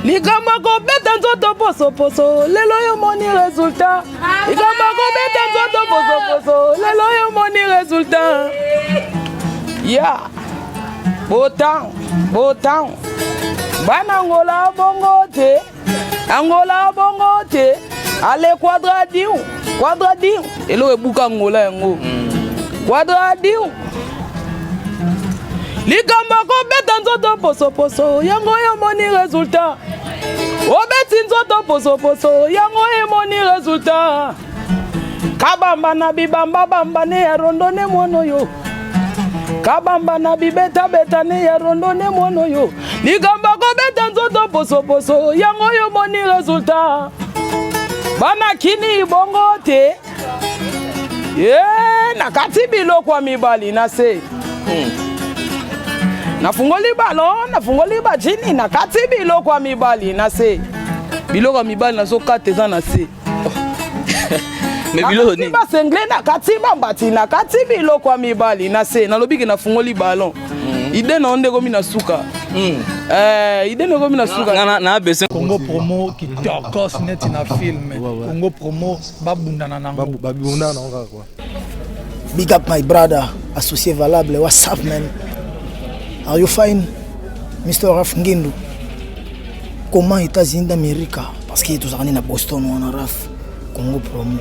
Likamba ko beta nzoto poso poso lelo yo moni résultat. Likamba ko beta nzoto poso poso lelo yo moni résultat. Ya. Botan. Bana Angola bongo te. Angola bongo te. Ale quadradiu. Elo ebuka Angola yango. Quadradiu. Likamba ko beta nzoto poso poso yango yo moni résultat. Obeti nzoto poso poso yango yo moni résultat. Kabamba na bibamba bamba ne ya rondone mono yo. Kabamba na bibeta beta ne ya rondone mono yo. Likamba ko beta nzoto poso poso yango yo moni résultat. Bana kini bongo te. Nakati biloko wa mibali na se. Nafungoli balon, nafungoli bajini, nakati biloko wa mibali na se. Biloko wa mibali na so kate za na se. Mais biloko ni. Ba sengle nakati bambati, nakati biloko wa mibali na se. Nalobi ke nafungoli balon. Ide na onde komi na suka. Ide na komi na suka. Na besoin Congo promo qui torcos net na film. Congo promo babundana nango. Babundana nango quoi. Big up my brother, associé valable. What's up, man? Are you fine, Mr. Raf Ngindu? Comment États-Unis d'Amérique? Parce qu'il est tous en Boston ou en Raf. Congo promo.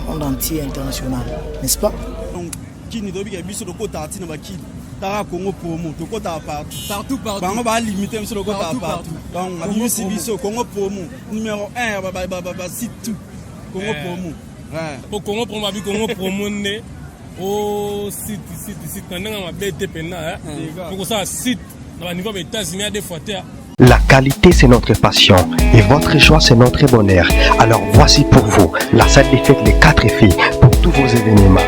Monde entier international, n'est-ce pas? Donc, qui nous doit bien sur le côté artiste na qui tara Congo promo, to côté partout. On va limiter sur le côté partout. Donc, on a vu biso Congo promo numéro 1 ba site tout. Congo promo. Ouais. Pour Congo promo, abi Congo promo né. Oh, site, pour ça, site, dans le niveau des États-Unis, des fois. La qualité, c'est notre passion et votre choix, c'est notre bonheur. Alors voici pour vous la salle des fêtes Les 4 filles pour tous vos événements.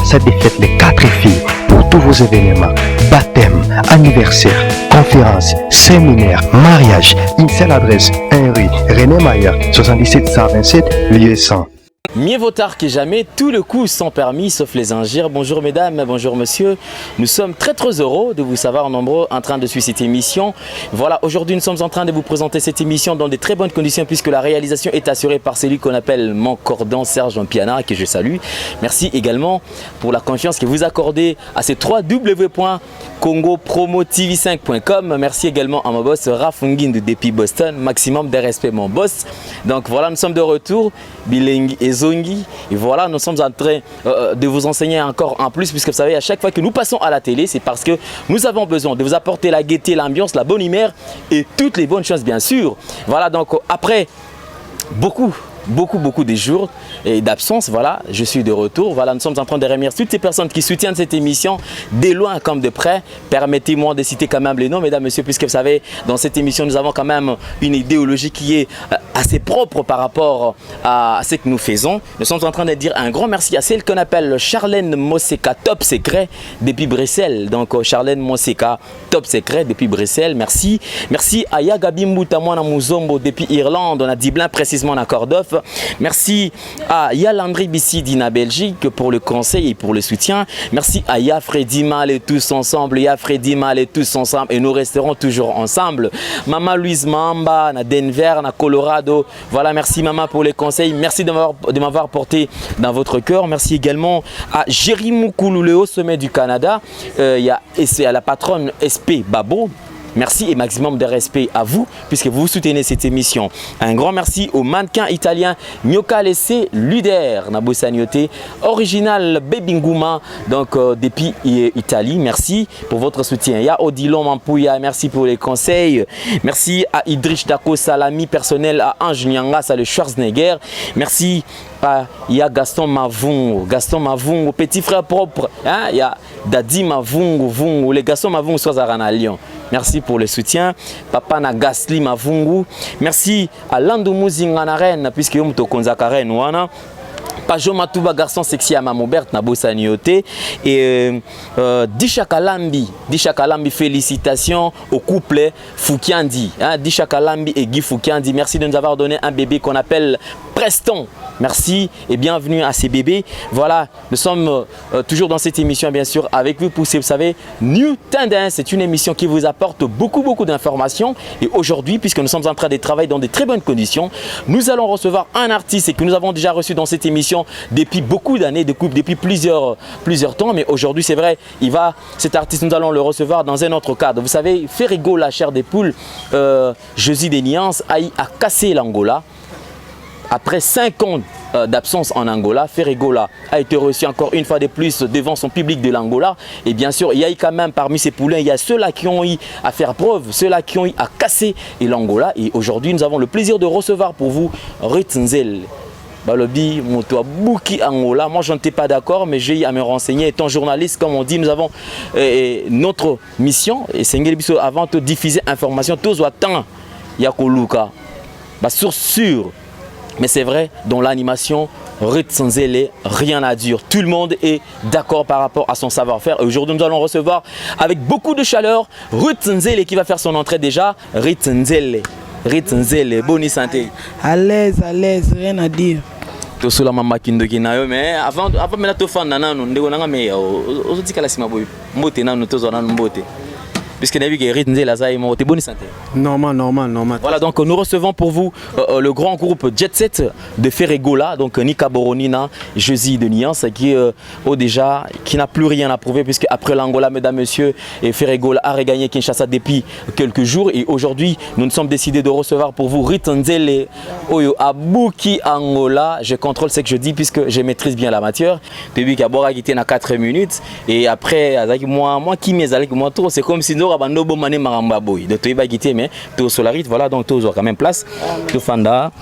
Cette défaite Les 4 filles pour tous vos événements, baptême, anniversaire, conférence, séminaire, mariage. Une seule adresse, 1 rue René Mayer, 77 127, lieu 100. Mieux vaut tard que jamais, tout le coup sans permis, sauf les injures. Bonjour mesdames, bonjour monsieur. Nous sommes très heureux de vous savoir nombreux en train de suivre cette émission. Voilà, aujourd'hui nous sommes en train de vous présenter cette émission dans de très bonnes conditions puisque la réalisation est assurée par celui qu'on appelle mon cordon Serge Piana que je salue. Merci également pour la confiance que vous accordez à ces www.congopromotv5.com. Merci également à mon boss Raf Ngindu depuis Boston. Maximum de respect mon boss. Donc voilà, nous sommes de retour. Bilingue et Zongi. Et voilà, nous sommes en train de vous enseigner encore en plus, puisque vous savez, à chaque fois que nous passons à la télé, c'est parce que nous avons besoin de vous apporter la gaieté, l'ambiance, la bonne humeur et toutes les bonnes choses, bien sûr. Voilà, donc après beaucoup de jours et d'absence, voilà, je suis de retour. Voilà, nous sommes en train de remercier toutes ces personnes qui soutiennent cette émission, de loin comme de près. Permettez-moi de citer quand même les noms, mesdames, messieurs, puisque vous savez, dans cette émission, nous avons quand même une idéologie qui est assez propre par rapport à ce que nous faisons. Nous sommes en train de dire un grand merci à celle qu'on appelle Charlène Moseka, top secret depuis Bruxelles. Donc, Charlène Moseka, top secret depuis Bruxelles. Merci. Merci à Yagabi Moutamwana Muzombo depuis Irlande. On a dit bien précisément en Cordoff. Merci à Yalandri Bissi d'Ina Belgique pour le conseil et pour le soutien. Merci à Yafredi Mal et tous ensemble. Yafredi Mal et tous ensemble. Et nous resterons toujours ensemble. Maman Louise Mamba, à Denver, à Colorado. Voilà, merci maman pour les conseils. Merci de m'avoir porté dans votre cœur. Merci également à Jerry Moukoulou, au sommet du Canada. Il y a la patronne SP Babo. Merci et maximum de respect à vous puisque vous soutenez cette émission. Un grand merci au mannequin italien Nyoka Lessé Luder Nabossanioté, original Bebinguma, donc depuis Italie. Merci pour votre soutien. Il y a Odilon Mampouya, merci pour les conseils. Merci à Idrish Dako Salami, personnel à Ange Nyanga, ça le Schwarzenegger. Merci Il y a Gaston Mavungo, petit frère propre. Hein? Il y a Dadi Mavungo, les Gaston Mavungo sont à Lyon. Merci pour le soutien. Papa na Gasly Mavungo. Merci à Lando Muzinga Reine, puisque nous sommes Karen wana. Pajo Matouba, garçon sexy à Mamobert, Nabosa Nioté. Et Disha Kalambi, félicitations au couple Foukiandi. Hein, Disha Kalambi et Guy Foukiandi, merci de nous avoir donné un bébé qu'on appelle Preston. Merci et bienvenue à ces bébés. Voilà, nous sommes toujours dans cette émission, bien sûr, avec vous. Vous savez, New Tendance, c'est une émission qui vous apporte beaucoup d'informations. Et aujourd'hui, puisque nous sommes en train de travailler dans de très bonnes conditions, nous allons recevoir un artiste et que nous avons déjà reçu dans cette émission depuis beaucoup d'années, depuis plusieurs temps. Mais aujourd'hui, c'est vrai, cet artiste, nous allons le recevoir dans un autre cadre. Vous savez, Ferrigo, la chair des poules, Jésus des Nuances, a cassé l'Angola. Après 5 ans d'absence en Angola, Ferrigola a été reçu encore une fois de plus devant son public de l'Angola. Et bien sûr, il y a eu quand même parmi ces poulains, il y a ceux-là qui ont eu à faire preuve, ceux-là qui ont eu à casser l'Angola. Et aujourd'hui, nous avons le plaisir de recevoir pour vous Ritnzel. Balobi, Moto Bouki Angola. Moi, je n'étais pas d'accord, mais j'ai eu à me renseigner. Étant journaliste, comme on dit, nous avons notre mission. Et c'est avant de diffuser l'information, tous attendent Yakoluka. Source sûre. Mais c'est vrai, dans l'animation, Ritnzel, rien à dire. Tout le monde est d'accord par rapport à son savoir-faire. Aujourd'hui, nous allons recevoir avec beaucoup de chaleur Ritnzel qui va faire son entrée déjà. Ritnzel, bonne santé. À l'aise, rien à dire. To sula mama kindoki nayo mais avant mena to fanda nanu ndeko nanga me ozoti kala sima boy mbote nanu to zona mbote. Puisque Nabi qui Ritnzel a ça et monté bonne santé. Normal. Voilà, donc nous recevons pour vous le grand groupe Jet Set de Ferrigola, donc Nika Boronina, Jésus de Nuances, qui n'a plus rien à prouver, puisque après l'Angola, mesdames, messieurs, et Ferrigola a regagné Kinshasa depuis quelques jours. Et aujourd'hui, nous nous sommes décidés de recevoir pour vous Ritnzel Oyo Abuki Angola. Je contrôle ce que je dis, puisque je maîtrise bien la matière. Depuis qu'Abora qui était à 4 minutes, et après, moi qui m'ai allé, c'est comme si nous Rabando Bomane Maramba Boy de Toiba Guité mais to Solarit voilà donc tous quand même place to Fanda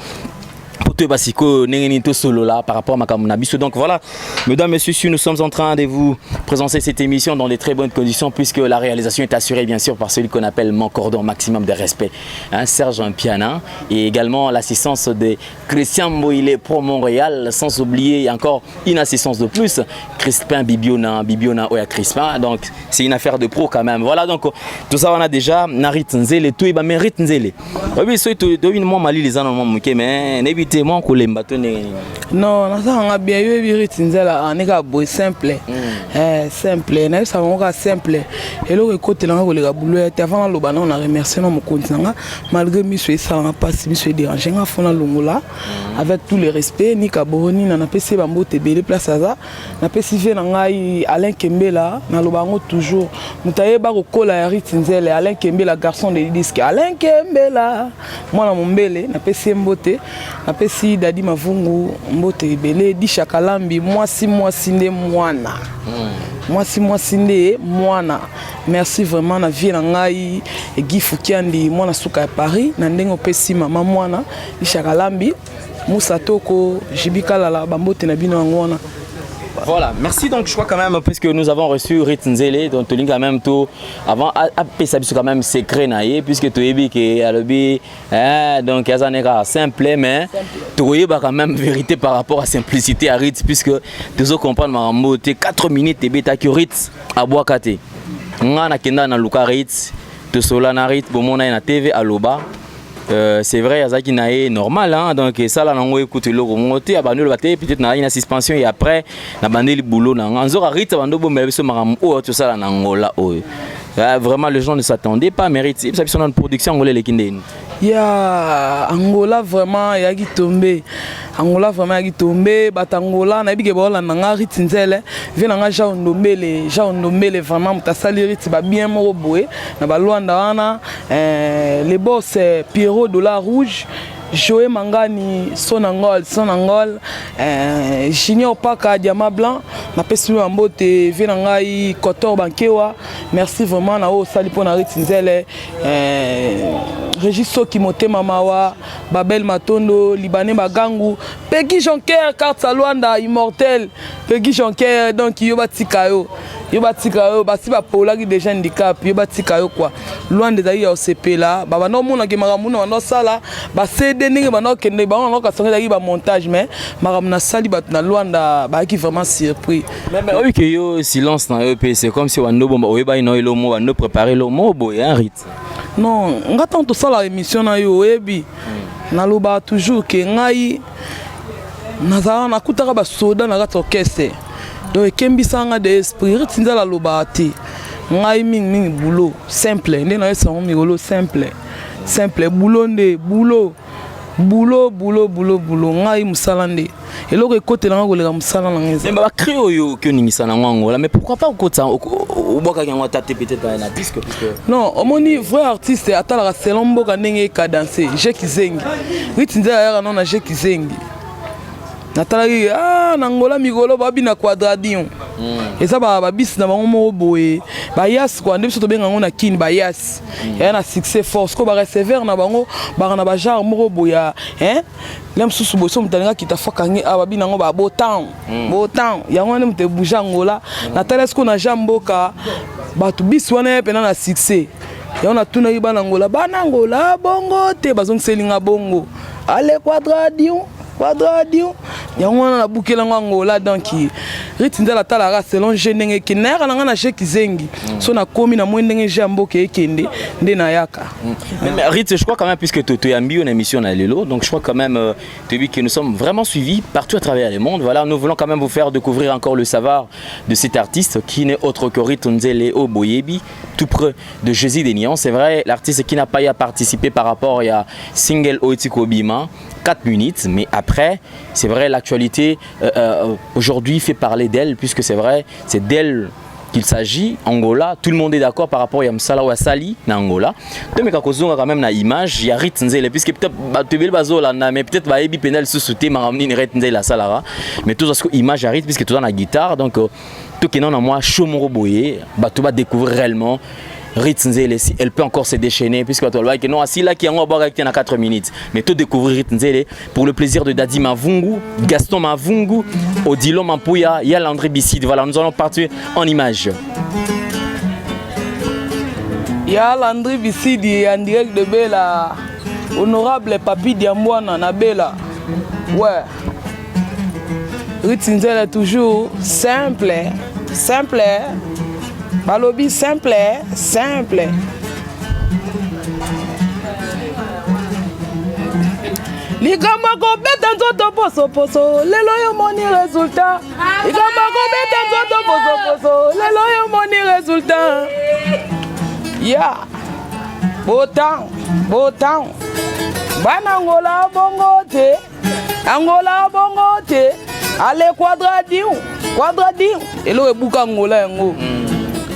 pour te basiko nengeni to solo là par rapport à Makamuna Biso. Donc voilà, mesdames, messieurs, nous sommes en train de vous présenter cette émission dans de très bonnes conditions puisque la réalisation est assurée bien sûr par celui qu'on appelle mon cordon maximum de respect, hein, Serge Piana, et également l'assistance de Christian Moïle pour Montréal, sans oublier encore une assistance de plus, Crispin Bibiona Oya Crispin. Donc c'est une affaire de pro quand même. Voilà, donc tout ça on a déjà Ritnzel et tout et ba Ritnzel. Oui, c'est tout de une mali les ans mon mais n'évitez moi que les bateaux non ça on a bien eu Ritnzel on est boy simple simple na ça on simple et le côté là on les boulot avant le banon on a remercié mon continent malgré monsieur ça n'a pas si monsieur dérangé on a fait l'ongola avec tout le respect ni Kaboroni na pesi bambo te belé place ça na pesi fait ngai Alain Kembela na lo bango toujours mutaye ba ko kola Ritnzel Alain Kembela garçon de disque Alain Kembela moi na mombele na pesi mbote na pesi Dadi Mavungu mbote belé di Chakalambi moi si nde mwana moi si nde mwana. Merci vraiment na vie na ngai et Guy Foukiandi moi na suka à Paris na ndengo pesi mama mwana di Chakalambi Moussa Toko Jibika la bambote na bino ngona. Voilà, merci. Donc je crois quand même puisque nous avons reçu Ritnzel donc tu quand même tout avant après ça quand même secret naïe puisque tu es que alobi donc ça n'est pas simple mais tu es quand même vérité par rapport à simplicité à Ritz puisque tu dois comprendre ma moté 4 minutes et bêta que Ritz à Boakate ngana kenda na luka Ritz te solana Ritz bomona na TV à Loba. C'est vrai, ça qui est normal, hein? Donc ça là, on écoute le remonter, abandonner le bâté, peut-être na une suspension et après, na bandé le boulot, na on arrête abandonner bon mais ce maram oh tout ça là na Angola oh. Vraiment les gens ne s'attendaient pas, mérite. Ça sont dans une production angolaise les kindé. Ya Angola vraiment ya qui tombé. Angola vraiment ya qui tombé, Batangola na bige bola na Ritnzel, vient na ja ondombele vraiment mutasali Ritz ba bien mo boé na ba Luanda wana les boss Pierrot Dollar Rouge Joé Mangani, Sonangol, Junior Paka, Diamant Blanc, na pesu ambote Venangai, Kotor Bankewa, merci vraiment na o sali pona Ritinzele, Régis Soki Motema Mawa, Babel Matondo, Libanais Bagangu, Peggy Jonker, Carte Salwanda, Immortel, Peggy Jonker, donc Yobatikayo. Yobatikayo, basi ba pola ki déjà handicap, Yobatikayo quoi. Loin des aïeux au CP là, bah non mon nagi maramuna no sala, bah c'est des nègres maintenant que ne bah on a qu'à sonner d'ailleurs montage mais maramuna sali bah na loin da bah qui vraiment surpris. Mais oui que yo silence dans EP c'est comme si on no bomba oeba ino ilo mo on préparer le mot boy un rythme. Non, on attend tout ça la émission na yo ebi. Na loba toujours que ngai nazara na kutaka ba soda na gato orchestre. Donc kembisanga de esprit ritinza la loba te. Ngai ming boulot simple ndé na yesa ngomigolo simple boulot ndé boulot ngai musala ndé eloko ekote na ngolela musala na ngeza mais ba créo yo que ningisa na ngwangola mais pourquoi pas okota oboka yango tate peut-être na disque puisque non omoni vrai artiste atala selon mboka ndenge ka danser Jeki Zengi ritinza ya non na Jeki Zengi natalaki nangola migolo babi na quadradion eza ba bis na bango moko boye ba yas quoi nde biso to benga ngo na kini ba yas ya na succès force ko ba recevoir na bango ba na ba genre moko boya lem susu boso mutalinga kitafaka ngi babi nango ba botan yango ne mute bouger ngola natala esko na jamboka batu bis wana pena na succès ya na tuna iba nangola banangola bongo te bazong selinga bongo ale quadradion yango na bukela ngola donc ritinza la tala selon genenge ki na nga na Jeki Zengi so na komi na mwendenge jambo ke ekende nde na yaka mais Rit je crois quand même puisque tu es ambi une émission na lelo donc je crois quand même tu dis que nous sommes vraiment suivis partout à travers le monde voilà nous voulons quand même vous faire découvrir encore le savoir de cet artiste qui n'est autre que Ritinzele Oboyebi tout près de Jésus des Nians c'est vrai l'artiste qui n'a pas y à participer par rapport à single Oitiko Bima 4 minutes mais après c'est vrai l'actualité aujourd'hui fait parler d'elle puisque c'est vrai c'est d'elle qu'il s'agit Angola tout le monde est d'accord par rapport à Msala ou Sali na Angola donc mais quand même na image il y a Ritinzele puisque peut-être batebel bazola na mais peut-être ba ebi penal sous souté maramni ni Ritinzele la salara mais tout ce image arrive puisque tout dans la guitare donc tout qui non na moi Chomoro Boye tu vas découvrir réellement Ritinzele si elle peut encore se déchaîner puisque tu vois que non assis là qui en boire avec 4 minutes mais tout découvrir Ritinzele pour le plaisir de Dadi Mavungu Gaston Mavungu Odilo Mampuya il y a Landry Bisside voilà nous allons partir en image il y a Landry Bisside en direct de Bela honorable Papi Diambouana na Bela ouais Ritinzele toujours simple Balobi simple. Ligamba ko beta nzoto poso lelo yo moni résultat. Ligamba ko beta nzoto poso lelo yo moni résultat. Ya. Botan. Bana Angola bongo te. Ale quadradion. Elo ebuka Angola yango.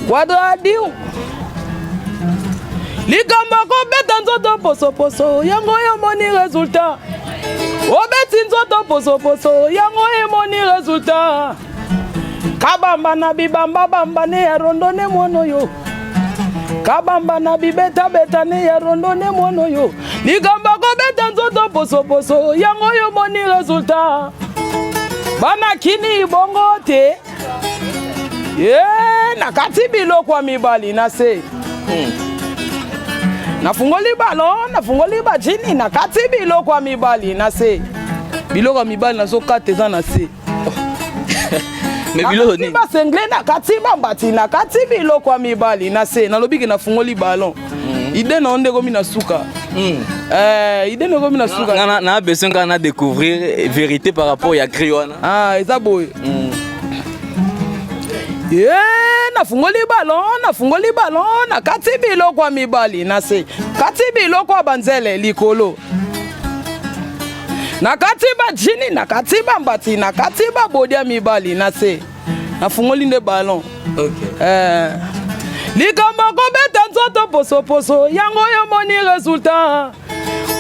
Quadradion. Ligamba ko beta nzoto poso yango yo moni résultat. Obeti nzoto poso yango yo moni résultat. Kabamba na bibamba bamba ne ya rondone mono yo. Kabamba na bibeta ne ya rondone mono yo. Ligamba ko beta nzoto poso yango yo moni résultat. Bana kini bongo te. Nakati biloko wa mibali na se. Nafungoli bajini nakati biloko wa mibali na se. Biloko wa mibali na so kateza na se. Mais biloko ni ba sengle nakati bambati nakati biloko wa mibali na se. Nalobiki nafungoli ballon. Ide na onde komi na suka. Ide na komi na suka. Na besoin kana découvrir vérité par rapport à Kriwana. Eza boy. Nafungoli ballon nakati biloko wa mibali na se kati biloko wa banzele likolo nakati bajini nakati bambati nakati babodia mibali na se nafungoli nde ballon Ligamba ko beta nzoto poso yango yo moni résultat.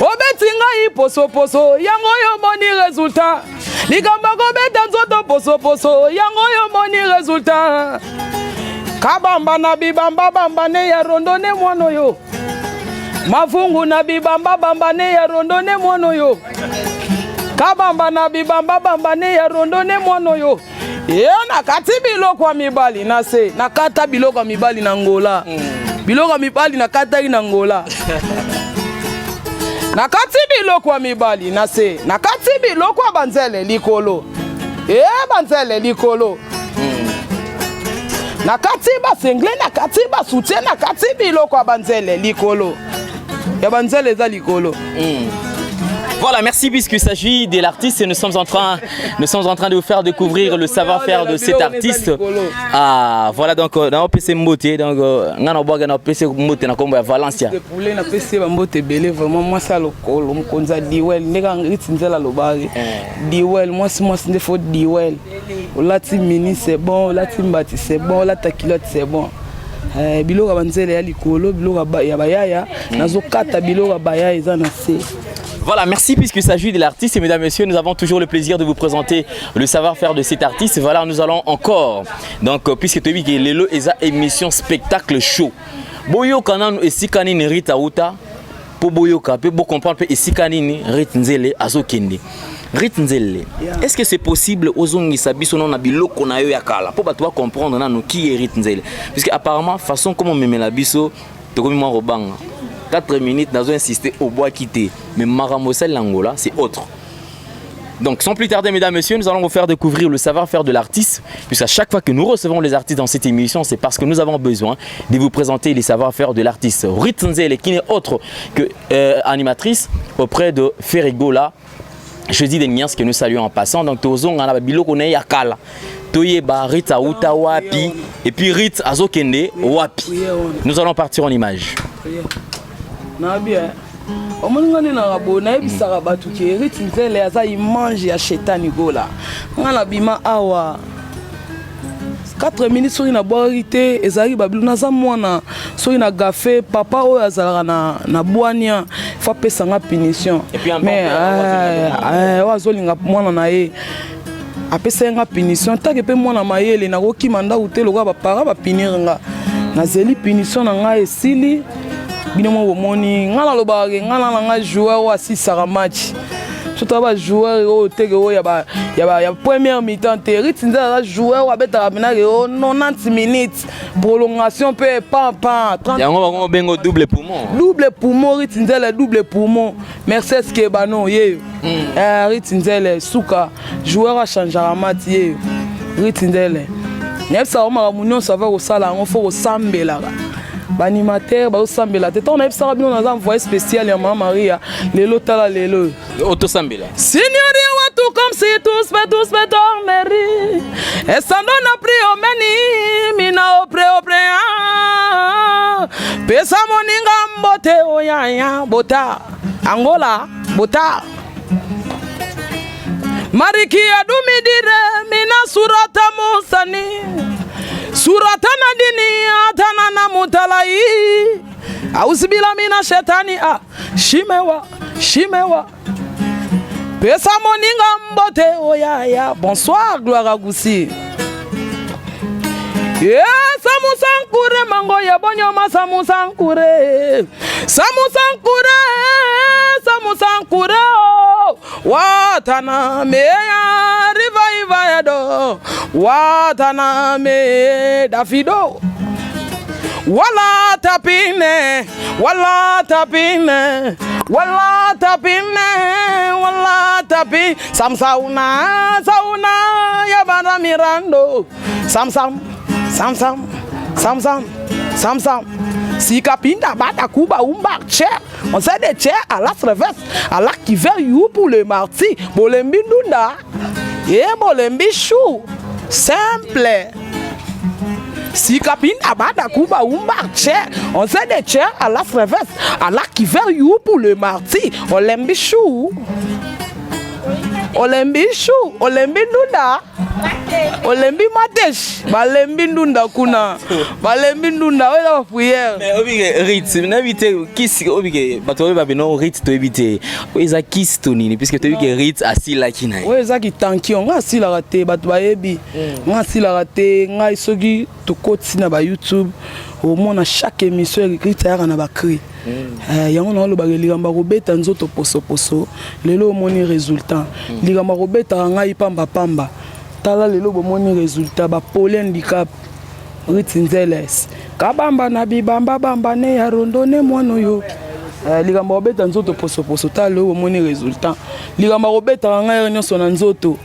Obeti betinga poso poso yango yo moni résultat ligamba ko beta nzoto poso poso yango yo moni résultat kabamba na bibamba bamba ne ya rondone mwono yo mafungu na bibamba bamba ne ya rondone mwono yo kabamba na bibamba bamba ne ya rondone mwono yo ye nakati biloko mibali na se nakata biloko mibali na ngola biloko mibali nakataki na ngola nakati biloko mibali na se nakati biloko banzele likolo banzele likolo nakati basengle nakati basoutien nakati biloko banzele likolo ya banzele za likolo. Voilà, merci puisqu'il s'agit de l'artiste et nous sommes en train de vous faire découvrir le savoir-faire de cet artiste. Ah, voilà donc dans le PC Mbote donc ngana boga na PC Mbote na kombo ya Valencia. Le poulet na PC Mbote belé vraiment moi ça le col on konza diwel ndeka ngitinzela lobari diwel moi ne faut diwel olati mini c'est bon olati mbati c'est bon olata kilote c'est bon. Biloko banzele ya likolo biloko ya bayaya nazo kata biloko bayaya eza na se. Voilà, merci puisqu'il s'agit de l'artiste et mesdames et messieurs, nous avons toujours le plaisir de vous présenter le savoir-faire de cet artiste. Voilà, nous allons encore, donc puisque tu as vu que Lelo est une émission spectacle show. Boyo kanan et sikanini rita uta, pour boyo kapé, pour comprendre et sikanini ritinzele azokende. Ritinzele, est-ce que c'est possible aux ongi sabiso non abilo kona yo yakala pour toi comprendre nano qui est ritinzele? Puisque apparemment façon comment me la biso, to comme moi robanga. 4 minutes, nous avons insisté au bois quitté. Mais Maramosel Langola, c'est autre. Donc, sans plus tarder, mesdames et messieurs, nous allons vous faire découvrir le savoir-faire de l'artiste. Puisqu'à chaque fois que nous recevons les artistes dans cette émission, c'est parce que nous avons besoin de vous présenter les savoir-faire de l'artiste. Ritinzele, qui n'est autre que animatrice auprès de Ferrigola. Je dis des nuances que nous saluons en passant. Donc, Tozong, Yakala. Toyeba, Rita Uta Wapi. Et puis Rit Azokende Wapi. Nous allons partir en image. Nabia omoningani na rabo na ebisaka batu ke Ritinzele aza image ya shetani gola ngala bima awa 4 minutes soki na boiri te ezali babilo naza mwana soki na gafe papa oyo azalaka na bwania faut apesa nga punition mais oyo azolinga mwana na ye apesa nga punition take mpe mwana mayele nakokima ndako te lokola bapara bapinire nga nazeli punition na nga esili bino mo moni ngala lobake ngala na nga joueur wa 6 match surtout ba joueur o teke o ya première mi-temps te Ritinzele la joueur wa beta bina ke 90 minutes prolongation pe pa yango ba bengo double poumon Ritinzele double poumon Mercedes Kebano ye Ritinzele suka joueur wa changer match ye Ritinzele nyesa o mara munyo ça va au sala on faut sambela animateur ba osambela te on a ebisaka bino na envoyé spécial ya Maman Maria lelo tala lelo autosambela Signori watu comme si tous dormir et ça donne a pris au meni mina opre pesa moninga mbote oyaya bota Angola bota Mariki adumidire mina surata musani surata na dini atana na mutalai ausibila mina shetani shimewa pesa moninga mbote oyaya bonsoir gloire à Goussi samusankure mango ya bonyoma samusankure watana meya riva yado watana me dafido wala tapi sauna ya bana mirando samsam si kapinda bata kuba umba cher on sait des chers à la traverse à la qui veut you pour le marti bolembi ndunda et bolembi chou simple si kapinda bata kuba umba cher on sait des chers à la traverse à la qui veut you pour le marti bolembi chou olembi ndunda olembi matesh balembi ndunda kuna balembi ndunda oyo la prière mais obike rit n'habite kiss obike bato ba bino rit to ebite oza kiss to nini puisque to obike rit asila kina oyo eza ki tankion nga asila raté bato bayebi nga asila raté nga isogi to koti na ba YouTube au moins à chaque émission rit ya na ba cri yango na loba likambo kobeta nzoto poso lelo moni résultat likambo kobeta ngai pamba tala lelo bomoni résultat ba Paul handicap Ritzinzeles kabamba na bibamba bamba ne ya rondone mwana yo likambo kobeta nzoto poso tala lelo bomoni résultat likambo kobeta ngai nyonso na nzoto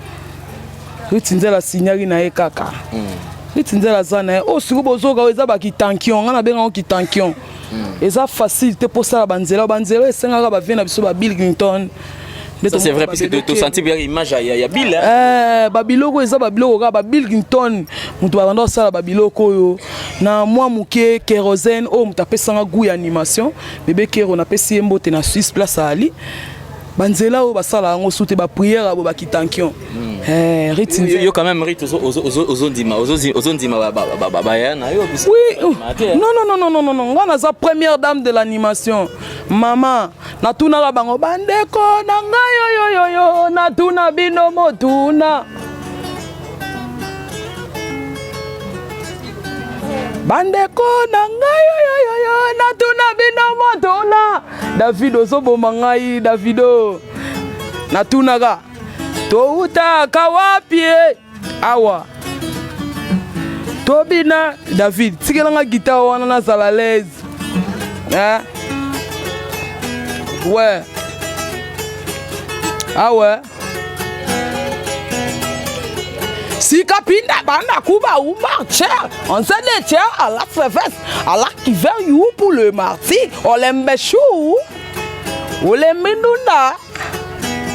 Ritzinzela signali na ye kaka Ritzinzela zana o siko bozoka eza ba kitankion ngana benga kitankion eza facile te pour ça banzela esengaka ba vient na biso ba Bill Clinton. Ça c'est vrai parce que tu senti bien l'image ya Bill babiloko eza babiloko ka ba Bill Clinton mutu ba banda sala babiloko yo na moi muke kérosène o mutapesanga goût ya animation bébé kero na pesi mbote na Suisse place ali banzela o basala ngo soute ba prière bo ba kitankion yo quand même rit ozondima ba yana yo oui non ngana za première dame de l'animation mama natuna bango bandeko na ngayo yo natuna bino motuna bandeko na ngayo yo natuna bino motuna David ozoboma ngai Davido natunaka touta kawapie awa tobina David tikelanga guitare wana na zalalaise ouais ah ouais si kapinda banda kuba ou marcher on se détient à la fèvesse à la qui veut you pour le marty olembechou olembindunda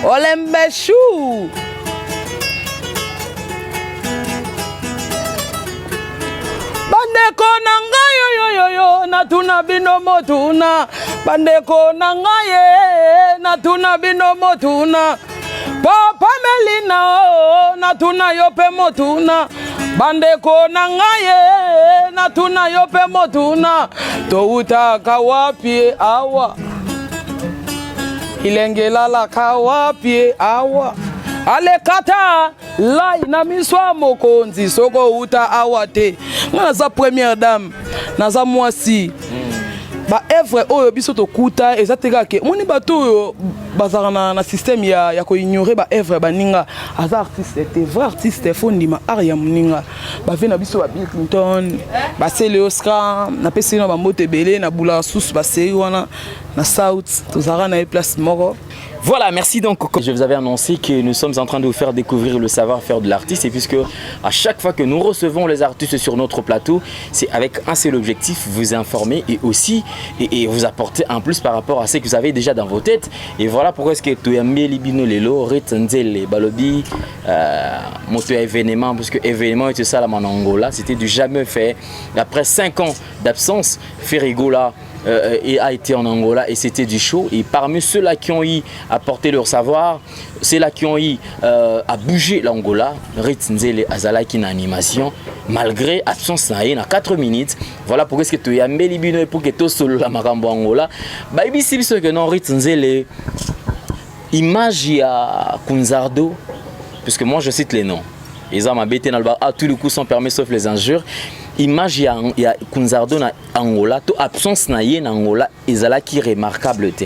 olembechou bandeko na ngayo yo natuna bino motuna bandeko na ngaye natuna bino motuna papa melina natuna yo pe motuna bandeko na ngaye natuna yo pe motuna touta kawapi awa ilengela la kawapi awa alekata lai na miswa mokonzi soko uta awate nga za première dame naza mwasi ba evre oyo biso to kuta ezateka ke moni bato oyo bazana na système ya ko ignorer ba evre baninga aza artiste te vrai artiste fondima aria muninga ba vena biso ba Bill Clinton ba Célé Oscar na pesino ba mbote belé na bula sous ba série wana na South to zara na place moko. Voilà, merci donc. Je vous avais annoncé que nous sommes en train de vous faire découvrir le savoir-faire de l'artiste et puisque à chaque fois que nous recevons les artistes sur notre plateau, c'est avec un seul objectif, vous informer et aussi et vous apporter un plus par rapport à ce que vous avez déjà dans vos têtes. Et voilà pourquoi est-ce que tu as mis les binolelo, Ritzinzele, Balobi, moto événement, parce que événement était ça là en Angola, c'était du jamais fait. Après 5 ans d'absence, Ferrigola a été en Angola et c'était du show. Et parmi ceux-là qui ont eu apporté leur savoir, ceux-là qui ont eu à bouger l'Angola, Ritzinzele Azalaki en animation, malgré absence na 4 minutes. Voilà pourquoi est-ce que tu as mis les pour que tu solo la marambo Angola. Bah ici c'est sûr que non Ritzinzele image ya Kunzardo, puisque moi je cite les noms. Ils ont ma bête dans le bar à tous les coups sans permis sauf les injures. Image ya Kunzardo na Angola, to absence na ye na Angola, ezalaki remarquable te.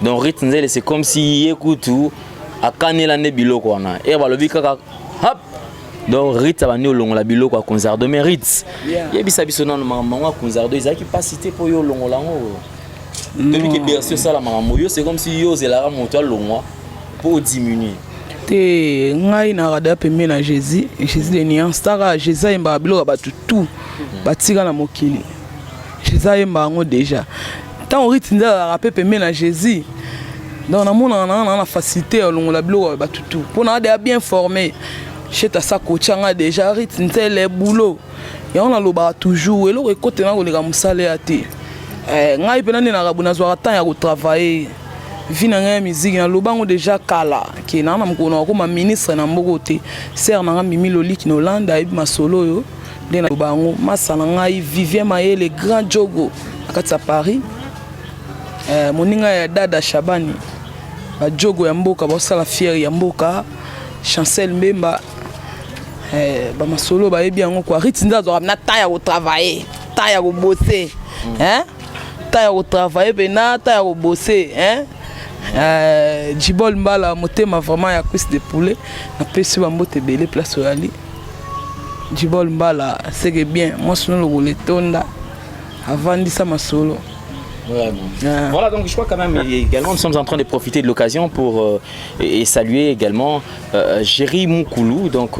Donc Ritzinzele c'est comme si écoutou a kanela ne biloko wana. Et balobi kaka hop. Donc Rit abani olongo la biloko a Kunzardo mais Rit. Yebisa biso na maman Kunzardo ezalaki pas cité pour yo longo lango. Depuis que berce ça la maman yo c'est comme si yo zelara monto longo pour diminuer. Te ngai na rada pembe na Jésus de nian stara Jésus emba bilo batu tout batika na mokili Jésus emba ngo déjà tant Ritzinzele rapé pembe na Jésus donc na mona na facilité longo la bilo batu tout pour na de bien formé chez ta sa coachanga déjà Ritzinzele boulot et on a loba toujours et le côté na ko le musale ate ngai pe na na rabuna zo temps ya ko travailler vie na nga musique na lobango déjà kala ki na mkona ko ma ministre na mboko te ser na nga Mimi Loliki no Landa ma solo yo de na lobango masana ngai Vivien Mayele Grand Jogo akati à Paris moninga ya Dada Shabani ba Jogo ya mboka ba sala fier ya mboka Chancel Mbemba ba masolo ba yebi yango kwa ritinda zo na taya au travailler taya au bosser taya au travailler pe na taya au bosser Djibol Mbala motema vraiment ya cuisse de poulet na pesi ba mbote belé place ali Djibol Mbala c'est que bien moi sono le goletonda avant ça ma solo. Voilà, donc je crois quand même également nous sommes en train de profiter de l'occasion pour et saluer également Jerry Moukoulou, donc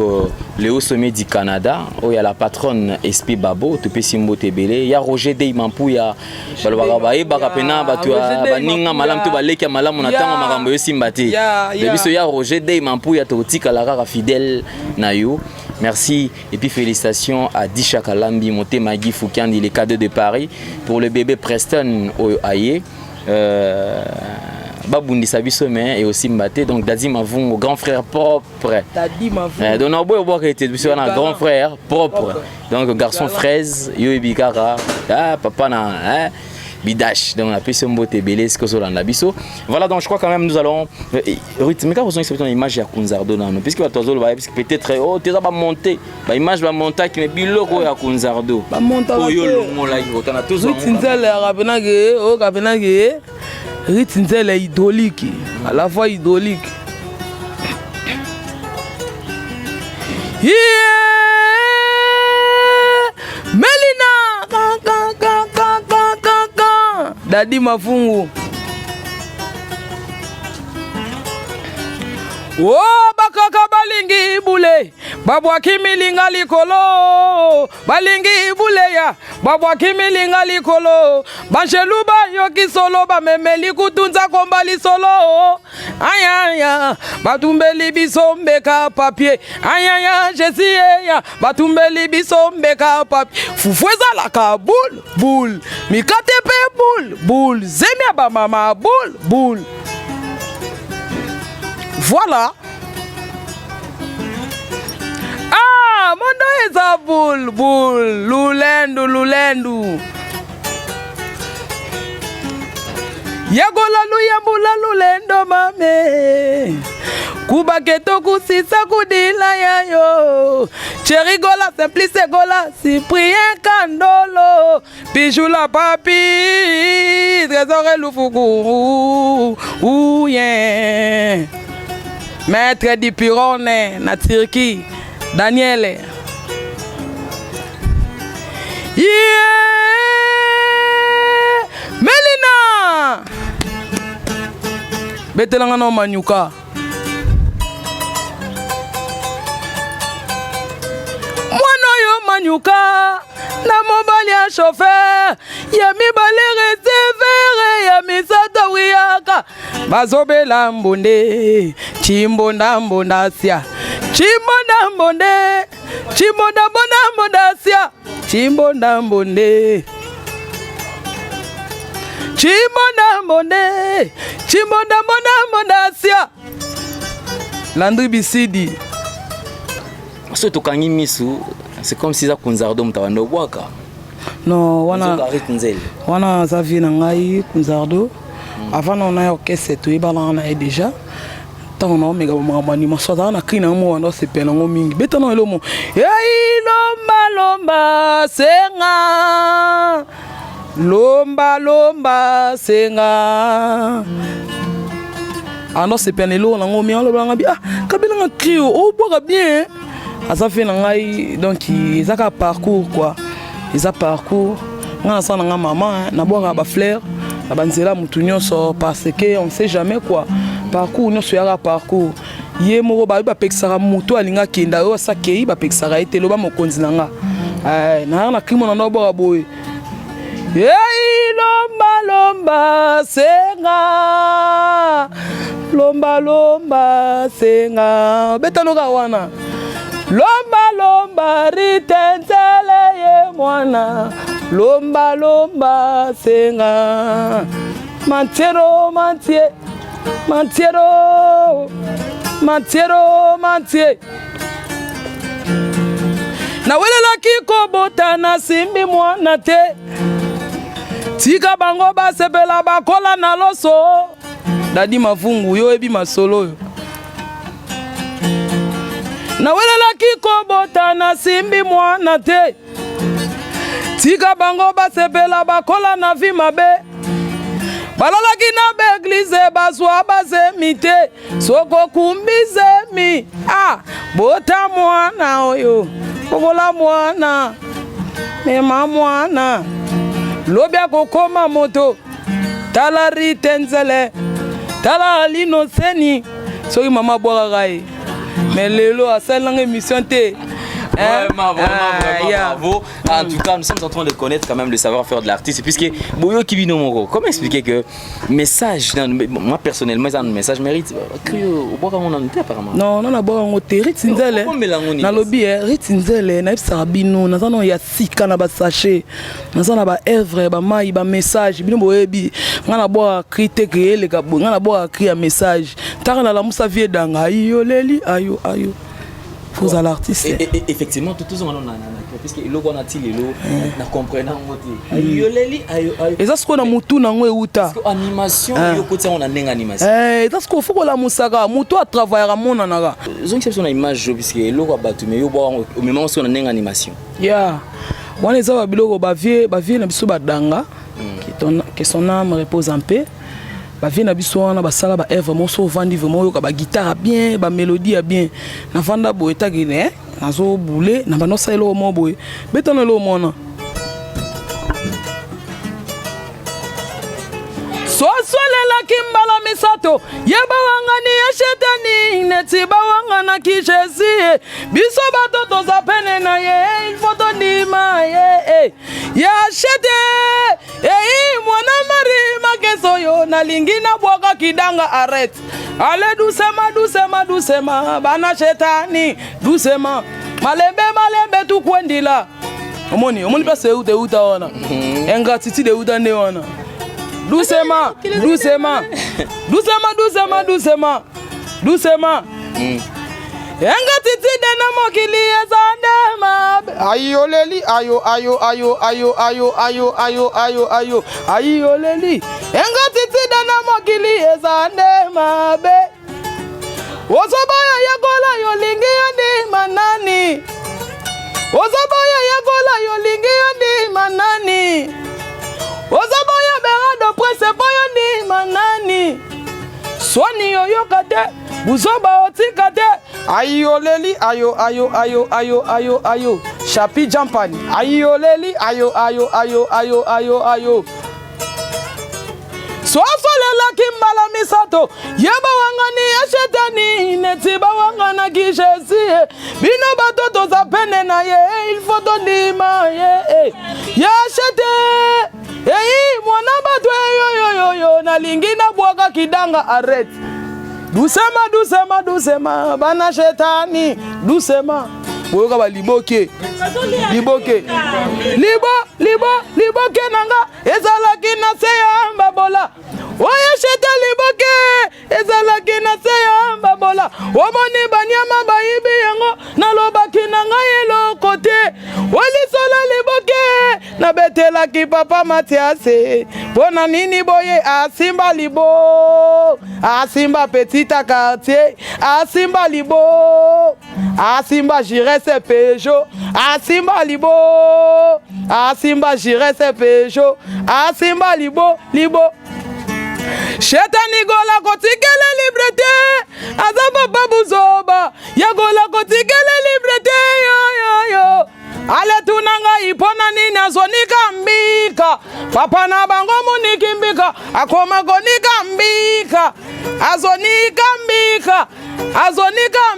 le haut sommet du Canada, où il y a la patronne SP Babo, Tupé Simbo Tebele, il y a Roger Deymampou, il y a Balbarabaye, Bakapena, Batua, Baninga, Malam Tubaleka, Malam, on attend Marambo Simbati. Il y a Roger Deymampou, il y a Toti Kalara fidèle Nayo. Merci et puis félicitations à Disha Kalambi, Moté Magui Foukiandi, les cadets de Paris, pour le bébé Preston au Aye. Babundi Sabisome et aussi Mbaté, donc Dadi Mavoum, grand frère propre. Dadi Mavoum. Donc on a été un grand frère propre. Donc garçon fraise, Yoy Bikara, papa na. Bidash, donc on a pu se mboter belé, ce que c'est dans la biso. Voilà, donc je crois quand même nous allons. Ruth, mais quand vous avez une image à Kunzardo, puisque peut-être, oh, tu vas pas monter. L'image va monter qui est biloko à Kunzardo. Va monter. Oh, yo, on l'a dit, on a tous. Ruth, Ritzinzel est hydraulique, à la fois hydraulique. Yeah! Melina! Dadi Mafungu. Oh, bakaka balingi bule. Babwa kimilinga likolo. Balingi bule ya. Babwa kimilinga likolo. Bancheluba yoki solo. Bamemeli kutunza kombali solo. Ayaya. Batumbeli bisombeka papier. Ayaya. Jesiye ya. Batumbeli bisombeka papier. Fufweza la kabul. Boule. Mikatepe boule. Boule. Zemia ba mama boule. Boule. Voilà. Ah, mondo eza boule, boule, lulendu, lulendu. Yagola luyambula lulendo mame. Kubaketo kusisa kudila yayo. Cherigola simplice gola Cyprien Kandolo. Pijoula papi. Trésor Lufuku. Yeah. Maître di Pirone na Turquie, Daniele. Yeah! Melina! Betelanga no manyuka. Mwana yo manyuka na mobali ya chauffeur ya mibale réservé ya misata wiyaka bazobela mbonde chimbonda mbondasia chimbonda mbonde chimbonda mbondasia chimbonda mbonde chimbonda mbonde chimbonda mbondasia Landry Bisidi. Ce to kangi misu, c'est comme si ça Kunzardo mtawando bwaka. Non, wana zavi na ngai Kunzardo. Avant on a orchestre tout ibala na déjà. Tant on a mega mamani masoda na kina mo ando se penango mingi. Betano elomo. Ei lomba lomba senga. Lomba lomba senga. Ando se penelo na ngomi alo banga bi ah kabila nga trio o boka bien. Asa fait ngai donc ils a parcours quoi. Ils a parcours. Nga sa nga maman na boka ba fleur. Abanzela mutu nyonso parce que on sait jamais quoi. Parcours nyonso ya parcours. Ye moko ba pexara mutu alinga kenda yo sakei ba pexara etelo ba mokonzi nanga. Na kimo na boka boy. Hey lomba lomba senga. Lomba lomba senga. Betano ka wana. Lomba lomba ritenzele ye mwana. Lomba lomba senga. Mantiero mantie. mantiero, mantiero, mantie. Na welela kiko bota na simbi mwana te. Tika bango basepela bakola na loso. Dadi mavungu yo ebi masolo yo. Na welela kiko bota na simbi mwana te. Tika bango basepela bakola na vi mabe. Balalaki na beglize bazwa bazemi te. Soko kumbizemi. Ah, bota mwana oyo. Bokola mwana. Mema mwana. Lobia kokoma moto. Tala ritenzele. Tala lino seni. Soki mama boka gai. Mais lelo a celle langue émission te. Vraiment, bravo. En tout cas, nous sommes en train de connaître quand même le savoir-faire de l'artiste. Puisque Boyo Kibino Moro, comment expliquer que message, moi personnellement, un message mérite. Apparemment. Non, non, d'abord on te ritinzele. Na lobby ritinzele, na sabino, na zano ya sika na ba sachet. Na zano ba œuvre, ba mai, ba message. Bino boyebi, ngana boa critique ele ka bo, ngana boa crier message. Tara na la musa vie danga ayo leli ayo ayo. Pour l'artiste. Effectivement, tout le monde parce que le on a dit le na comprendre ayo leli ayo ayo. Et ça ce qu'on a mutu na ngwe uta. Parce que animation yo côté on a nenga animation. Ça ce qu'on faut la musaka mutu a travailler à mona nanga. Zong exception na image parce que le roi batu mais yo au moment où on a nenga animation. Yeah. Wana za biloko ba vie na biso badanga que son âme repose en paix. Ba vie na biso wana basala ba œuvre moso vandi vraiment yo ka ba guitare bien ba mélodie bien na vanda bo etagine nazo boule na bano sa elo mo boy betana lo mona sosolela kimbala misato yeba wangani ya shetani neti ba wangana ki Jésus biso batoto za pene na ye il faut ndima ye ya shete mwana mari makeso yo na lingina bwaka kidanga arrête allez doucement doucement doucement bana shetani doucement malembe tu kwendila omoni pese ute uta wana engratitude de uta ne wana doucement doucement doucement doucement doucement doucement engratitude na mokili ezandema ayo leli ayo ayo ayo ayo ayo ayo ayo ayo ayo ayo leli engratitude na mokili ezandema be ozoboya yakola yo lingi yandi manani ozoboya yakola yo lingi yandi manani ozoboya berado presse boyo ndi manani swani yo kate buzoba otika te ayo leli ayo ayo ayo ayo ayo ayo chapi jampani ayo leli ayo ayo ayo ayo ayo ayo sosolela kimbala misato yeba wangani ya shetani neti ba wangana ki Jésus bino batoto za pene na ye il faut ndima ye ya shete mwana batu yo na lingina bwaka kidanga arrête doucement doucement doucement bana shetani doucement boyoka ba liboke liboke liboke nanga ezalaki na se ya mbabola oya sheta liboke ezalaki na se ya mbabola omoni banyama bayibi yango nalobaki na ngai eloko te olisola liboke nabetelaki papa Mathiase mpona nini boye asimba libo asimba petita quartier asimba libo asimba jirese pejo asimba libo asimba jirese pejo asimba libo shetani gola kotikele librete azaba babuzoba ya gola kotikele librete yo ale tunanga ipona nini azonika mbika papa na bango muniki mbika akoma konika mbika azonika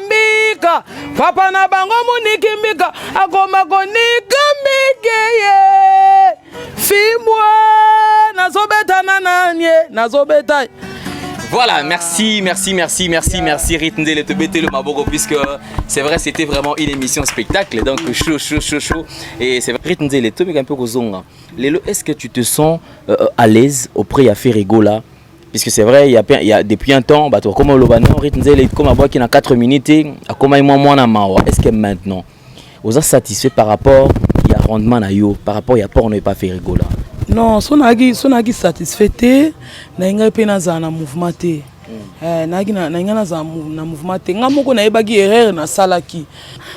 mbika papa na bango muniki mbika akoma konika mbike ye fimwe nazobeta nananye nazobeta. Voilà, merci Ritndele Tebete le Maboko, puisque c'est vrai, c'était vraiment une émission spectacle, donc chaud. Et c'est vrai, Ritndele Tebete un peu Kozonga. Lelo, est-ce que tu te sens à l'aise auprès de Ferrigola puisque c'est vrai, il y a depuis un temps, bah, comme le banon, comme à qui 4 minutes, à comme est-ce que maintenant, vous êtes satisfait par rapport à rendement par rapport à pour ne pas faire rigoler? Non, si on a satisfait, on a un mouvement. na mouvement te nga moko na yebaki erreur na salaki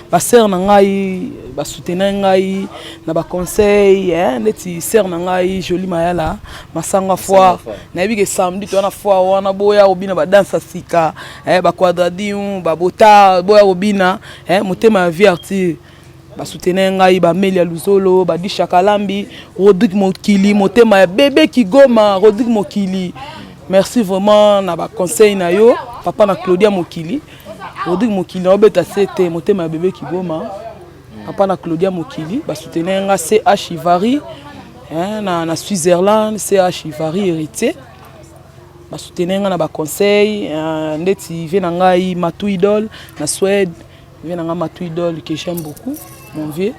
ba sœur na ngai ba soutenir ngai na ba conseil neti sœur na ngai Jolie Mayala masanga foire na yebiki samedi to na foire wana boya obina ba danse sika ba quadradium ba bota boya obina motema vie arti ba soutenir ngai ba Melia Luzolo ba Disha Kalambi Rodrigue Mokili motema ya bébé Kigoma Rodrigue Mokili. Merci vraiment na ba conseil na yo papa na Claudia Mokili Rodrigue Mokili na obeta c'était motema bébé Kigoma papa na Claudia Mokili ba soutenir nga CH Ivari na Switzerland CH Ivari héritier ba soutenir nga na ba conseil ndeti vient ngai Matou Idol na Suède vient nga Matou Idol que j'aime beaucoup mon vieux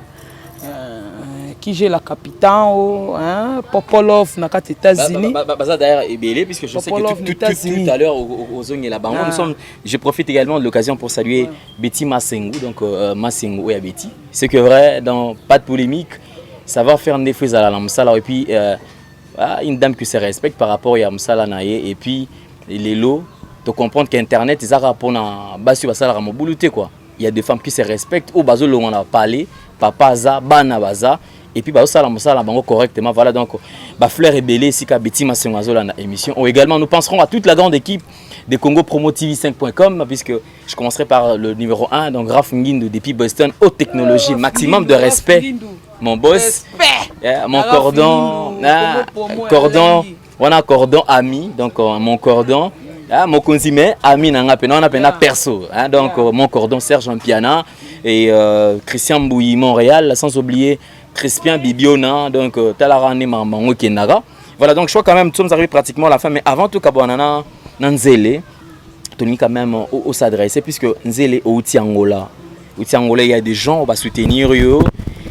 qui j'ai la capitale, Popolov na les États-Unis. D'ailleurs, puisque je sais que tout à l'heure aux zones là-bas. Je profite également de l'occasion pour saluer Betty Massengou, donc Massengou et Betty. C'est que vrai, dans pas de polémique, ça va faire des fois à la Lamsala et puis une dame qui se respecte par rapport à Msala Naye et puis les lots, de comprendre qu'Internet, ils ont à basu basala ramobuluté quoi. Il y a des femmes qui se respectent au bazolo on a parlé, papa za, bana baza. Et puis bah ça la bango correctement voilà donc bah Fleur et Belé si ka Betty Massengou dans l'émission. Ou également nous penserons à toute la grande équipe de Congo Promo TV 5.com puisque je commencerai par le numéro 1 donc Raph Ngindu depuis Boston haute technologie maximum de respect mon boss mon cordon on a cordon ami donc mon cordon mon consigne ami nanga pena on a perso donc mon cordon Serge Piana et Christian Mbouyi Montréal sans oublier Crispien Bibiona, donc Talarani Mamango Kenaga. Voilà, donc je crois quand même, nous sommes arrivés pratiquement à la fin, mais avant tout, Kabouanana, Nzele, Tony quand même au s'adresser, puisque Nzele au Angola. Au Angola, il y a des gens qui vont soutenir eux,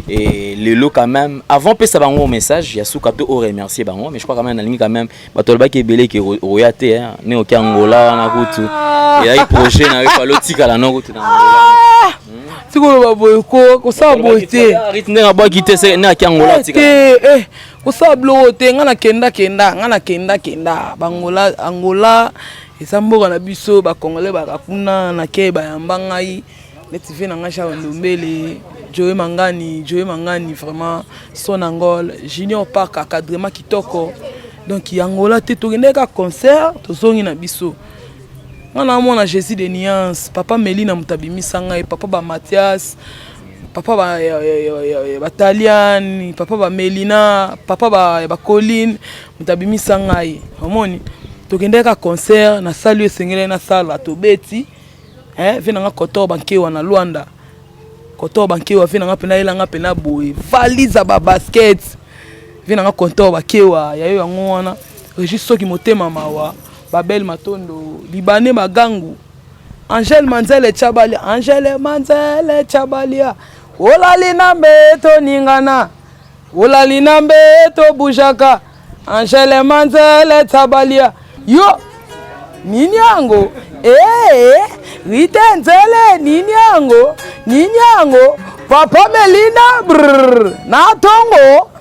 et les lots quand même. Avant, peut-être un message, il y a Soukato au remercier, mais je crois quand même, dans quand même, Batolba qui est belé, qui est royate, né au Angola, on a tout. Et là, il projet, on a pas l'autre, on a l'autre. Si vous voulez ko sa boité rythme na ba kité c'est na kiangola tika ko sa bloté ngana kenda Angola esamboka na biso ba congolais ba kuna na ke ba yambangai neti fe na ngasha ndombele Joey Mangani vraiment son Angola Junior Park encadrement kitoko donc Angola te to ka concert to zongi na biso. On a mon Jésus de Nuance, papa Melina Mutabimi Sangai, papa ba Mathias, papa ba Talian, papa ba Melina, papa ba Colline Mutabimi Sangai. Omoni to kendeka concert na salle sengele na salle to beti vina nga koto bankewa na Luanda. Koto bankewa vina nga pena ilanga pena boy, valise ba basket. Vina nga koto bakewa yayo yango wana. Regiso ki motema mawa. Babel Matondo, Libanais Magangu, Angèle Manzele Chabalia, Olali Nambeto Ningana, Olali Nambeto Bujaka, Angèle Manzele Chabalia, yo, Ninyango, Ritenzele, Ninyango, Papa Melina, Natongo,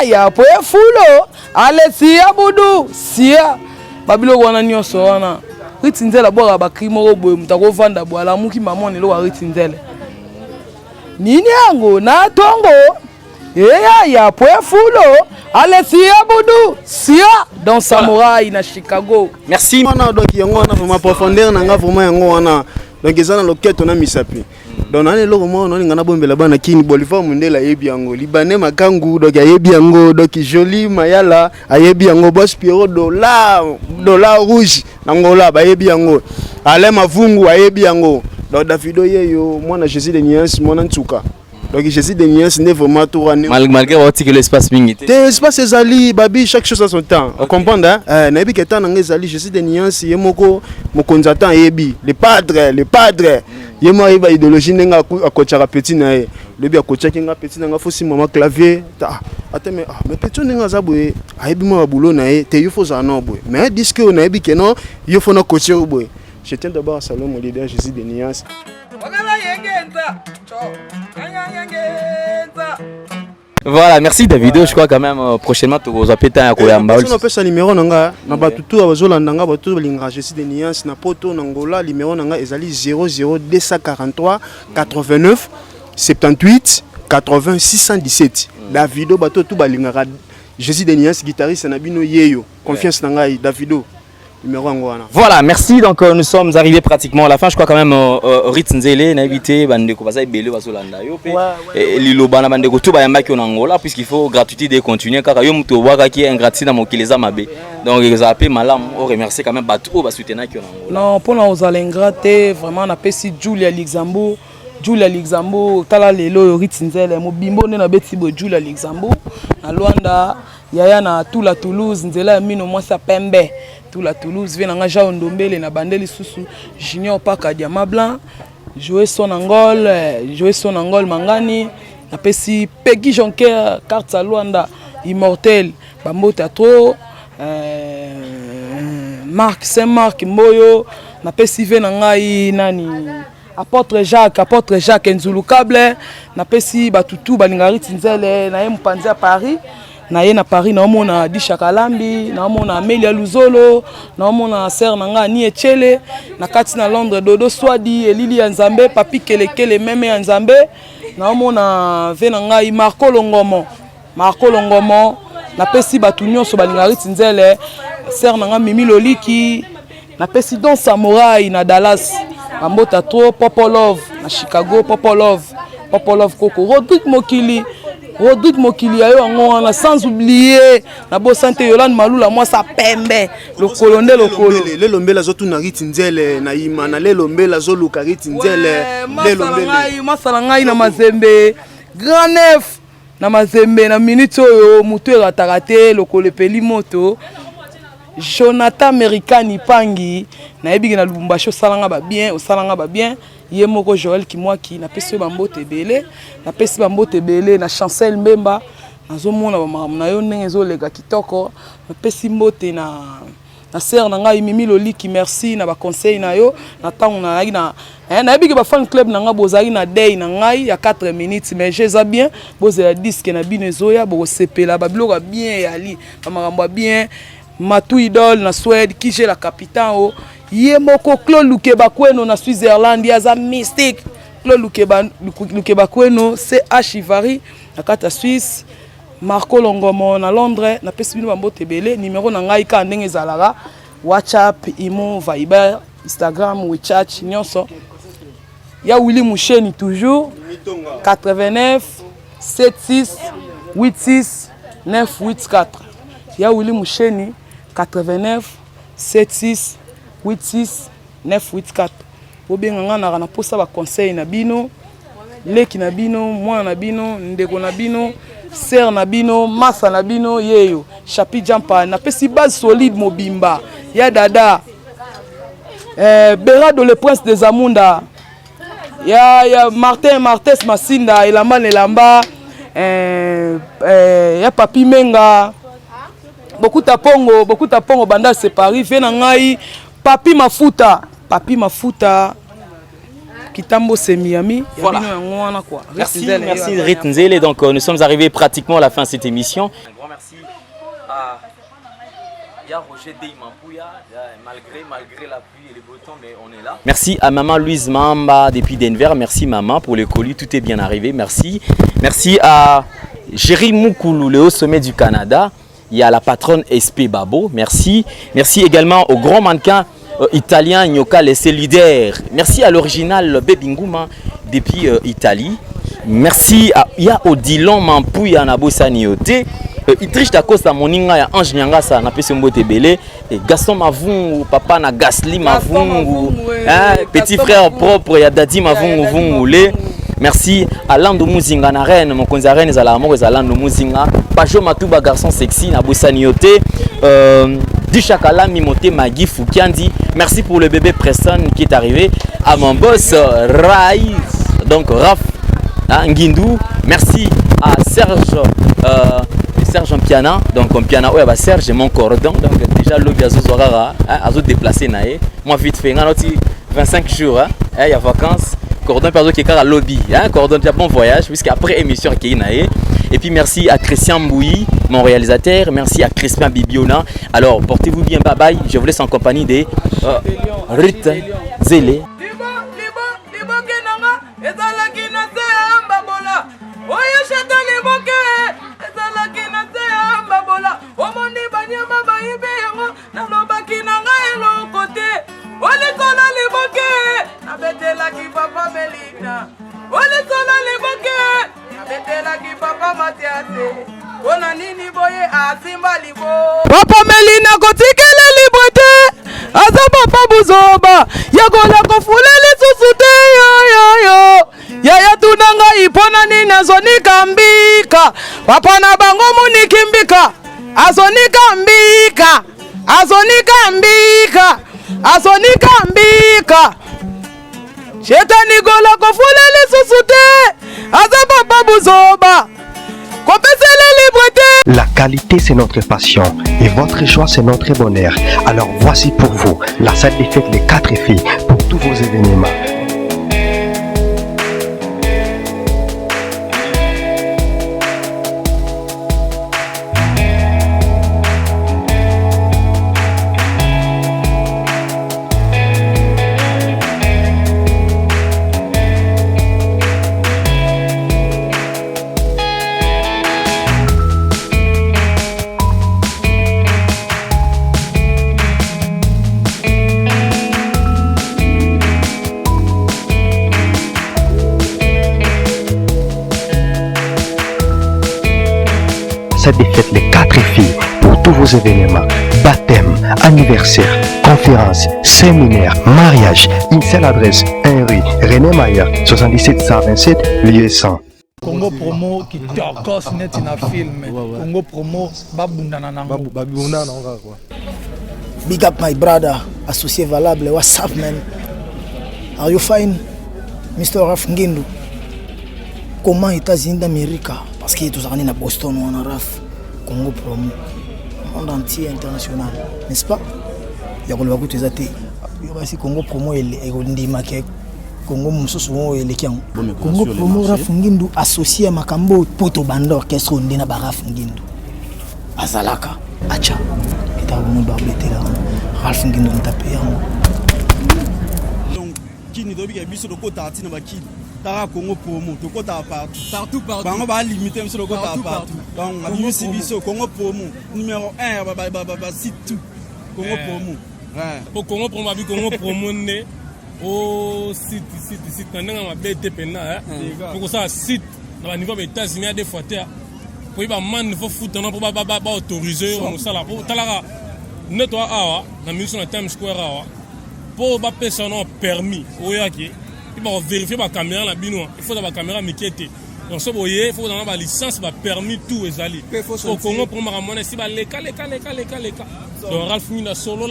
ya, poe fulo, Alessia Budu, Sia. Babilo wana nyonso wana ritinzela bora bakrimo boye mutako vanda bwala muki mamone lo ritinzela nini yango na tongo ya poefulo Alessia Budu sia dans Samouraï na Chicago. Merci wana donc yango wana vraiment profondeur na nga vraiment yango wana donc ezana loketo na misapi donc nani loko mo nani ngana bombela bana kini bolifa mundela yebi yango Libanais Makangu donc yebi yango donc Jolie Mayala ayebi yango boss Pierrot dollar rouge nangola ba yebi yango Ale Mavungu ayebi yango donc Davido yeyo mwana Jésus de Nuance mwana Ntsuka Donc Jésus des nuances n'est vraiment tout ramené. Malgré que l'espace mingi. L'espace est ali, babi, chaque chose à son temps. On comprend, hein? Nabi Ketan Angezali, Jésus des nuances, Yemoko, Mokonzatan Ebi, les padres. Yema Eba idéologie n'a à coachara petit nae. Le bien coacha qui n'a petit n'a fausse maman clavier. Attends, mais petit n'a zaboué. Aebi moi boulot nae, te yufo zano boy. Mais disque on aebi que non, yufo no coacher boy. Je tiens d'abord à saluer mon leader Jésus des nuances. Voilà, merci Davido. Je crois quand même prochainement tu vas appeler un Koyamba. On appelle ça numéro nanga na batutu abazolanda batu linga Jésus des nuances na poto nangola numéro nanga ezali 00243 89 78 80 617. Davido bato tout balinga Jésus des nuances guitariste na bino yeyo. Confiance nanga Davido. Voilà, merci. Donc nous sommes arrivés pratiquement à la fin. Je crois quand même Ritz Nzele n'a évité Bandeko Baza Belé Basolanda Yope et Lilo Bana Bandeko tout Bayamba qui en Angola puisqu'il faut gratuité de continuer car Yom Towaga qui est ingratitude dans mon Kileza Mabé. Donc ils ont appelé Malam on remercie quand même Batou ba soutenir qui en Angola. Non, pour nous aller ingraté vraiment on appelle si Julia Luxembourg tala lelo Ritz Nzele mo bimbo na beti bo Julia Luxembourg na Luanda yaya na tout la Toulouse Nzela mino moi sa pembe tout la Toulouse vient en Jean Ndombele na bandeli susu Junior Paka Diamant Blanc jouer son Angol Mangani na pesi Peggy Jonker carte à Luanda immortel Bambo Teatro Marc Saint-Marc Moyo na pesi vient ngai nani apôtre Jacques Nzulu Kable na pesi batutu balingari Tinzele na ye mpanzi à Paris na ye na Paris na omona Disha Kalambi na omona Amelia Luzolo na omona sœur nanga ni Echele na kati na Londres Dodo Swadi Elili ya Nzambe Papi Kelekele meme ya Nzambe na omona ve nanga Marco Longomo na pesi batu nyonso balingari Tinzele sœur nanga Mimi Loliki na pesi Don Samurai na Dallas Ambota Tro Popolov na Chicago Popolov Koko Rodrigue Mokili ayo ngona sans oublier na bo santé Yolande Malula moi sa pembe le colonel le lombela zotu na Ritinzele na imana le lombela zo luka Ritinzele le lombela masala ngai na Mazembe Grand Neuf na Mazembe na minute oyo mutu eratarate le kolepeli moto Jonathan Americani Pangi na ebiki na Lubumbashi osalanga ba bien Yemoko Joël Kimwaki na pesi bambote belé na pesi bambote belé na Chancel Mbemba nazomona ba na yo ndenge ezolega kitoko na pesi mbote na sœur na ngai Mimi Loliki merci na ba conseil na yo na tango na na ebiki ba fan club na nga bozali na day na ngai ya 4 minutes mais jeza bien bozela disque na bino ezoya bo sepela ba biloko bien yali ba makambo bien Matou Idol na Suède qui j'ai la capitaine o Yemoko Claude Lukeba Kweno na Switzerland yaza mystique Claude Lukeba Kweno c'est Achivari na kata Suisse Marco Longomo na Londres na pesi bino bambote belé numéro na ngai ka ndenge ezalaka WhatsApp Imo Viber Instagram WeChat nyonso ya Willy Moucheni toujours 89 76 86 984 ya Willy Moucheni 89 76 86 984 obenga ngana na posa ba conseil na bino leki na bino mwana na bino ndeko na bino sœur na bino masa na bino yeyo chapi jampa na pesi base solide mobimba ya dada Berado le prince des Amunda ya Martes Masinda elamba ya Papi Menga beaucoup ta pongo banda c'est Paris fait na ngai Papi Mafuta Kitambo c'est Miami voilà. Merci Ritz Nzele. Donc nous sommes arrivés pratiquement à la fin de cette émission. Un grand merci à Roger Deimapouya malgré la pluie et les beaux temps mais on est là. Merci à maman Louise Mamba depuis Denver. Merci maman pour les colis, tout est bien arrivé. Merci à Jerry Moukoulou, le haut sommet du Canada. Il y a la patronne SP Babo, merci également au grand mannequin italien Nyoka Laissé Leader, merci à l'original Bebinguma depuis Italie, merci à Odilon Mampouya Nabosaniote, Itrish Takosa Moninga ya Ange Nyangasa na pesi mbote belé et Gaston Mavungu papa na Gasly Mavungu petit frère propre ya Dadi Mavungu Vungule Merci à Lando Muzinga na reine, mon konza reine za la mort za Lando Muzinga, Pajo Matouba garçon sexy na Boussanioté, du Chakala Mimoté Magui Foukiandi. Merci pour le bébé Preston qui est arrivé, à mon boss Raïs, donc Raph Ngindou. Merci à Serge Piana, donc en piano ouais, bah Serge mon cordon, donc déjà l'objet à se déplacer naé. Moi vite fait, 25 jours, il y a vacances. Cordon perso qui est à lobby, cordon de bon voyage puisqu'après émission qui est naé. Et puis merci à Christian Mbouyi, mon réalisateur. Merci à Crispin Bibiona. Alors portez-vous bien, bye bye. Je vous laisse en compagnie de Ruth Zélé. Papa Melina kotikele libote aza papa buzoba yakola kofula lisusu te yo yaya tunanga ipona nini azonika mbika papa na bango muniki mbika azonika mbika shetani gola kofula lisusu te aza papa buzoba. La qualité, c'est notre passion et votre choix, c'est notre bonheur. Alors voici pour vous la salle des fêtes des 4 filles pour tous vos événements. Des fêtes les 4 filles pour tous vos événements, baptême, anniversaire, conférence, séminaire, mariage. Une seule adresse, 1 rue René Mayer, 77 127, lieu 100. Congo promo qui torcos net in a film. Congo promo babundana nango. Big up my brother, associé valable, what's up man? Are you fine? Mr. Raf Ngindu. Comment États-Unis d'Amérique? Parce que tout ça on est à Boston ou en Raf. Congo promo. Monde entier international, n'est-ce pas? Il y a le tout ezate. Il y a aussi Congo promo et ndima ke Congo mususu wo elekiango. Congo promo Raf Ngindu associé à Makambo poto band orchestre ndina ba Raf Ngindu. Azalaka. Acha. Kitabu mbabete là. Raf Ngindu ntape yango. Donc kini dobi ke biso loko tati na bakini. Tara Congo promo, to kota partout. Bango ba limiter biso loko partout. Donc abimi biso Congo promo numéro 1 ba site tout. Congo promo. Ouais. Pour Congo promo abi Congo promo né au site na nga mabete pena pour ça site na niveau des États-Unis des fois pour ba man faut foutre non pour ba autoriser on ça là pour talara netwa awa na mission na Times Square awa pour ba personne permis oyaki il va vérifier la caméra la bino il faut la caméra mikete donc ça boye il faut dans la licence ba permis tout ezali au Congo pour ma si ba leka donc Ralph Mina solo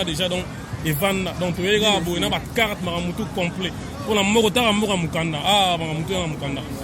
déjà donc Evan donc tu regardes boye na ba carte maramutu complet pour la mokota mukanda mukanda